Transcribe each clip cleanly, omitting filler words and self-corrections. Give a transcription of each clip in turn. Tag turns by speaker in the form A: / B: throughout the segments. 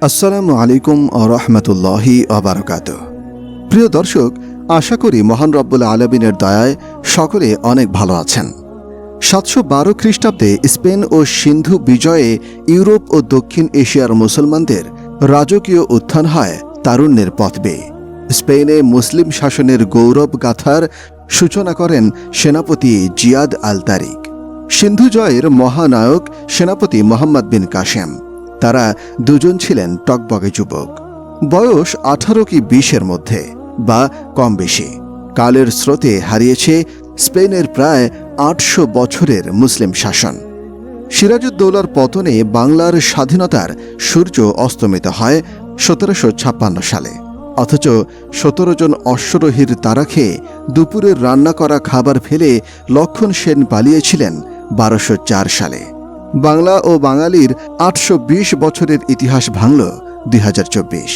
A: আসসালামু আলাইকুম ওয়া রাহমাতুল্লাহি ওয়া বারাকাতুহু। প্রিয় দর্শক, আশা করি মহান রব্বুল আলামিনের দয়ায় সকলে অনেক ভালো আছেন। 712 খ্রিস্টাব্দে স্পেন ও সিন্ধু বিজয়ে ইউরোপ ও দক্ষিণ এশিয়ার মুসলমানদের রাজকীয় উত্থান হয় তারুণ্যের পথ বেয়ে। স্পেনে মুসলিম শাসনের গৌরব গাথার সূচনা করেন সেনাপতি জিয়াদ আল তারিক। সিন্ধু জয়ের মহানায়ক সেনাপতি মোহাম্মদ বিন কাসেম। তারা দুজন ছিলেন টকবগে যুবক, বয়স 18 কি 20-এর মধ্যে বা কম বেশি। কালের স্রোতে হারিয়েছে স্পেনের প্রায় 800 বছরের মুসলিম শাসন। সিরাজউদ্দৌলার পতনে বাংলার স্বাধীনতার সূর্য অস্তমিত হয় 1756 সালে। অথচ 17 জন অশ্বরোহীর তাড়া খেয়ে দুপুরের রান্না করা খাবার ফেলে লক্ষণ সেন পালিয়েছিলেন 1204 সালে। বাংলা ও বাঙালির 820 বছরের ইতিহাস ভাঙল 2024।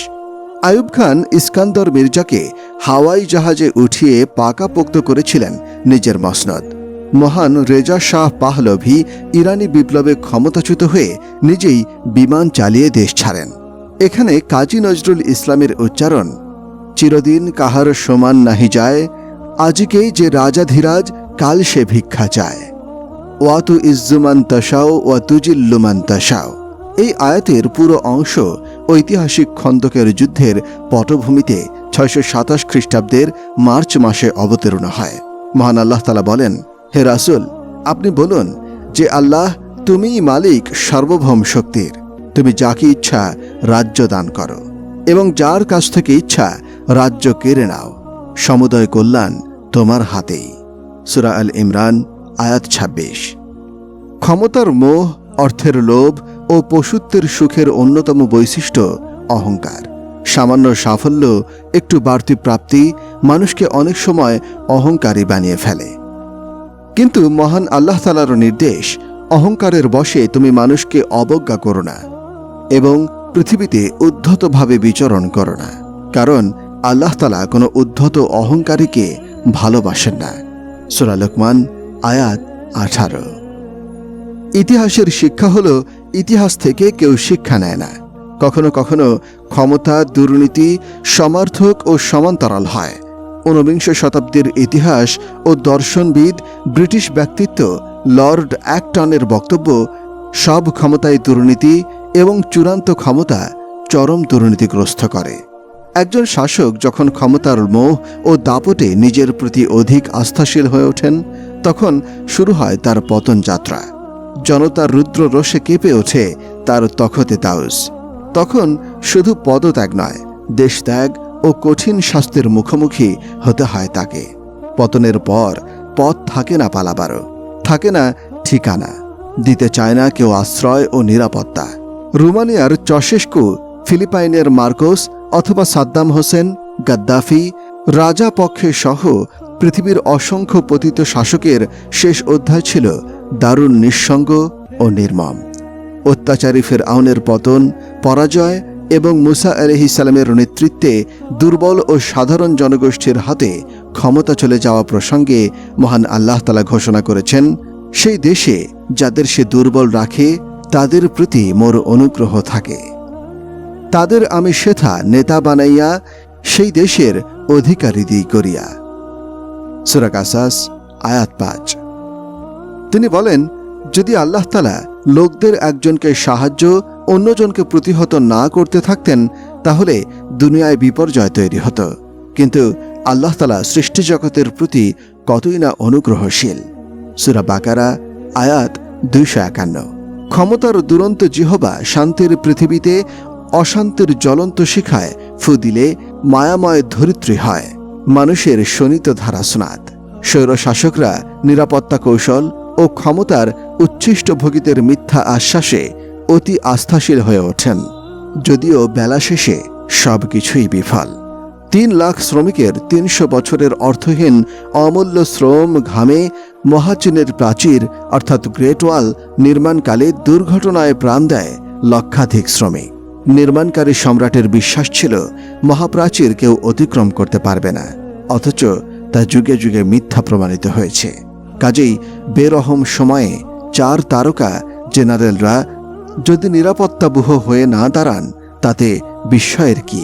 A: আইয়ুব খান ইস্কান্দর মির্জাকে হাওয়াই জাহাজে উঠিয়ে পাকাপোক্ত করেছিলেন নিজের মসনদ। মহান রেজা শাহ পাহলভি ইরানি বিপ্লবে ক্ষমতাচ্যুত হয়ে নিজেই বিমান চালিয়ে দেশ ছাড়েন। এখানে কাজী নজরুল ইসলামের উচ্চারণ, চিরদিন কাহার সমান নাহি যায়, আজকেই যে রাজাধিরাজ কাল সে ভিক্ষা চায়, ওয়াতু ইজ্জুমান তাশাও ওয়া তুজিল্লুমান তাশাও। এই আয়াতের পুরো অংশ ঐতিহাসিক খন্দকের যুদ্ধের পটভূমিতে 627 খ্রিস্টাব্দের মার্চ মাসে অবতীর্ণ হয়। মহান আল্লাহ তাআলা বলেন, হে রাসূল, আপনি বলুন যে আল্লাহ তুমিই মালিক সার্বভৌম শক্তির, তুমি যাকে ইচ্ছা রাজ্য দান করো এবং যার কাছ থেকে ইচ্ছা রাজ্য কেড়ে নাও, সমুদয় কল্যাণ তোমার হাতেই। সূরা আল ইমরান আয়াত 26। ক্ষমতার মোহ, অর্থের লোভ ও পশুত্বের সুখের অন্যতম বৈশিষ্ট্য অহংকার। সামান্য সাফল্য, একটু বাড়তি প্রাপ্তি মানুষকে অনেক সময় অহংকারী বানিয়ে ফেলে। কিন্তু মহান আল্লাহ তাআলার নির্দেশ, অহংকারের বশে তুমি মানুষকে অবজ্ঞা করো না এবং পৃথিবীতে উদ্ধতভাবে বিচরণ করো না, কারণ আল্লাহ তাআলা কোনো উদ্ধত অহংকারীকে ভালোবাসেন না। সূরা লোকমান আয়াত 18। ইতিহাসের শিক্ষা হল, ইতিহাস থেকে কেউ শিক্ষা নেয় না। কখনো কখনো ক্ষমতা, দুর্নীতি সমার্থক ও সমান্তরাল হয়। 19বিংশ শতাব্দীর ইতিহাস ও দর্শনবিদ ব্রিটিশ ব্যক্তিত্ব লর্ড অ্যাক্টনের বক্তব্য, সব ক্ষমতায় দুর্নীতি এবং চূড়ান্ত ক্ষমতা চরম দুর্নীতিগ্রস্ত করে। একজন শাসক যখন ক্ষমতার মোহ ও দাপটে নিজের প্রতি অধিক আস্থাশীল হয়ে ওঠেন, তখন শুরু হয় তার পতন যাত্রা। জনতার রুদ্র রোষে কেঁপে ওঠে তার তখতে তাউস। তখন শুধু পদত্যাগ নয়, দেশত্যাগ ও কঠিন শাস্তির মুখোমুখি হতে হয় তাকে। পতনের পর পথ থাকে না পালাবারও, থাকে না ঠিকানা, দিতে চায় না কেউ আশ্রয় ও নিরাপত্তা। রোমানিয়ার চশেস্কু, ফিলিপাইনের মার্কোস অথবা সাদ্দাম হোসেন, গাদ্দাফি, রাজা পক্ষে সহ পৃথিবীর অসংখ্য পতিত শাসকের শেষ অধ্যায় ছিল দারুণ নিঃসঙ্গ ও নির্মম। অত্যাচারী ফিরআউনের পতন, পরাজয় এবং মুসা আলাইহিস সালামের নেতৃত্বে দুর্বল ও সাধারণ জনগোষ্ঠীর হাতে ক্ষমতা চলে যাওয়া প্রসঙ্গে মহান আল্লাহ তাআলা ঘোষণা করেছেন, সেই দেশে যাদের সে দুর্বল রাখে তাদের প্রতি মোর অনুগ্রহ থাকে, তাদের আমি সেথা নেতা বানাইয়া সেই দেশের অধিকারী দিই করিয়া। সূরা কাসাস আয়াত 5। তিনি বলেন, যদি আল্লাহ তাআলা লোকদের একজনকে সাহায্য, অন্যজনকে প্রতিহত না করতে থাকতেন, তাহলে দুনিয়ায় বিপর্যয় তৈরি হতো। কিন্তু আল্লাহ তাআলা সৃষ্টি জগতের প্রতি কতই না অনুগ্রহশীল। সূরা বাকারা আয়াত 251। ক্ষমতার দুরন্ত জিহবা শান্তির পৃথিবীতে অশান্তির জ্বলন্ত শিখায় ফু দিলে মায়াময় ধরিত্রী হয় মানুষের শোণিত ধারা স্নাত। স্বৈরশাসকরা নিরাপত্তা কৌশল ও ক্ষমতার উচ্ছিষ্ট ভোগীদের মিথ্যা আশ্বাসে অতি আস্থাশীল হয়ে ওঠেন, যদিও বেলা শেষে সবকিছুই বিফল। 3 লাখ শ্রমিকের 300 বছরের অর্থহীন অমূল্য শ্রম ঘামে মহাচীনের প্রাচীর অর্থাৎ গ্রেট ওয়াল নির্মাণকালে দুর্ঘটনায় প্রাণ দেয় লক্ষাধিক শ্রমিক। নির্মাণকারী সম্রাটের বিশ্বাস ছিল মহাপ্রাচীর কেউ অতিক্রম করতে পারবে না, অথচ তা যুগে যুগে মিথ্যা প্রমাণিত হয়েছে। কাজেই বেরহম সময়ে 4 তারকা জেনারেলরা যদি নিরাপত্তাবুহ হয়ে না দাঁড়ান, তাতে বিস্ময়ের কি?